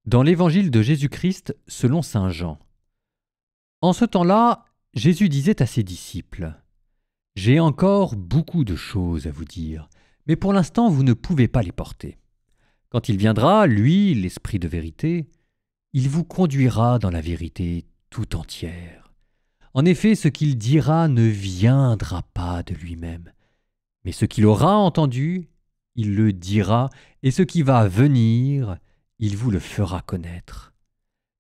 Dans l'évangile de Jésus-Christ selon saint Jean. En ce temps-là, Jésus disait à ses disciples : « J'ai encore beaucoup de choses à vous dire, mais pour l'instant vous ne pouvez pas les porter. Quand il viendra, lui, l'Esprit de vérité, il vous conduira dans la vérité tout entière. En effet, ce qu'il dira ne viendra pas de lui-même, mais ce qu'il aura entendu, il le dira, et ce qui va venir, il vous le fera connaître.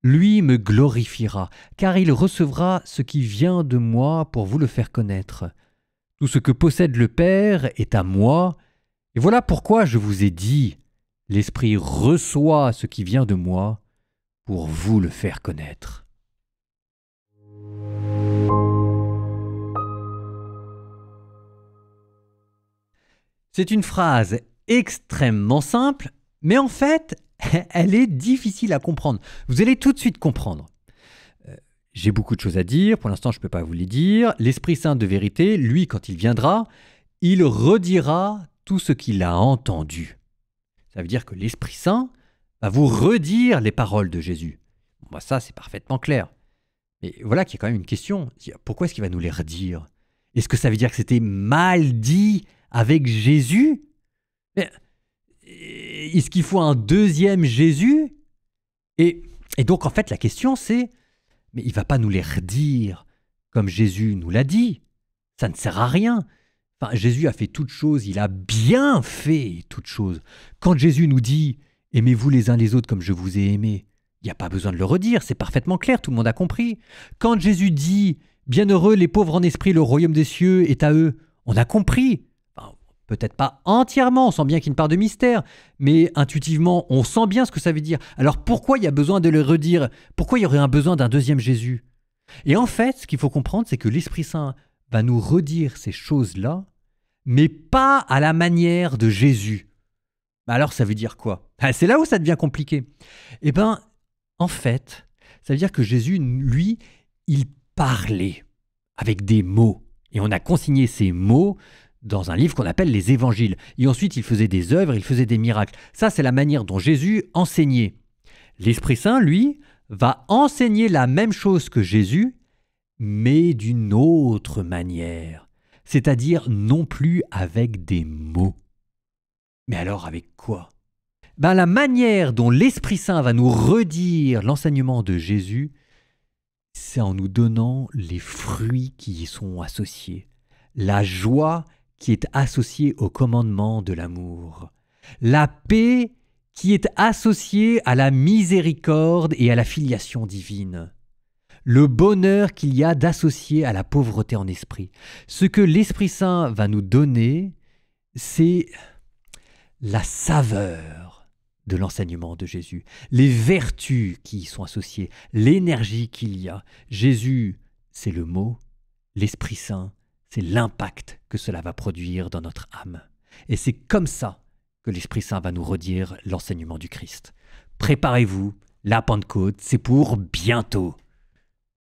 Lui me glorifiera, car il recevra ce qui vient de moi pour vous le faire connaître. Tout ce que possède le Père est à moi, et voilà pourquoi je vous ai dit, l'Esprit reçoit ce qui vient de moi pour vous le faire connaître. » C'est une phrase extrêmement simple, mais en fait, elle est difficile à comprendre. Vous allez tout de suite comprendre. J'ai beaucoup de choses à dire, pour l'instant je ne peux pas vous les dire. L'Esprit Saint de vérité, lui, quand il viendra, il redira tout ce qu'il a entendu. Ça veut dire que l'Esprit Saint va vous redire les paroles de Jésus. Bon, ça, c'est parfaitement clair. Mais voilà qu'il y a quand même une question. Pourquoi est-ce qu'il va nous les redire ? Est-ce que ça veut dire que c'était mal dit avec Jésus ? Mais est-ce qu'il faut un deuxième Jésus ? Et donc, en fait, la question, c'est, mais il ne va pas nous les redire comme Jésus nous l'a dit. Ça ne sert à rien. Enfin, Jésus a fait toutes choses, il a bien fait toutes choses. Quand Jésus nous dit « Aimez-vous les uns les autres comme je vous ai aimé », il n'y a pas besoin de le redire, c'est parfaitement clair, tout le monde a compris. Quand Jésus dit « Bienheureux les pauvres en esprit, le royaume des cieux est à eux », on a compris. Enfin, peut-être pas entièrement, on sent bien qu'il y a une part de mystère, mais intuitivement, on sent bien ce que ça veut dire. Alors pourquoi il y a besoin de le redire ? Pourquoi il y aurait un besoin d'un deuxième Jésus ? Et en fait, ce qu'il faut comprendre, c'est que l'Esprit Saint va nous redire ces choses-là, mais pas à la manière de Jésus. Alors ça veut dire quoi ? C'est là où ça devient compliqué. Eh bien, en fait, ça veut dire que Jésus, lui, il parlait avec des mots. Et on a consigné ces mots dans un livre qu'on appelle les évangiles. Et ensuite, il faisait des œuvres, il faisait des miracles. Ça, c'est la manière dont Jésus enseignait. L'Esprit Saint, lui, va enseigner la même chose que Jésus, mais d'une autre manière. C'est-à-dire non plus avec des mots. Mais alors avec quoi ? La manière dont l'Esprit Saint va nous redire l'enseignement de Jésus, c'est en nous donnant les fruits qui y sont associés. La joie qui est associée au commandement de l'amour. La paix qui est associée à la miséricorde et à la filiation divine. Le bonheur qu'il y a d'associer à la pauvreté en esprit. Ce que l'Esprit Saint va nous donner, c'est la saveur de l'enseignement de Jésus, les vertus qui y sont associées, l'énergie qu'il y a. Jésus, c'est le mot, l'Esprit Saint, c'est l'impact que cela va produire dans notre âme. Et c'est comme ça que l'Esprit Saint va nous redire l'enseignement du Christ. Préparez-vous, la Pentecôte, c'est pour bientôt.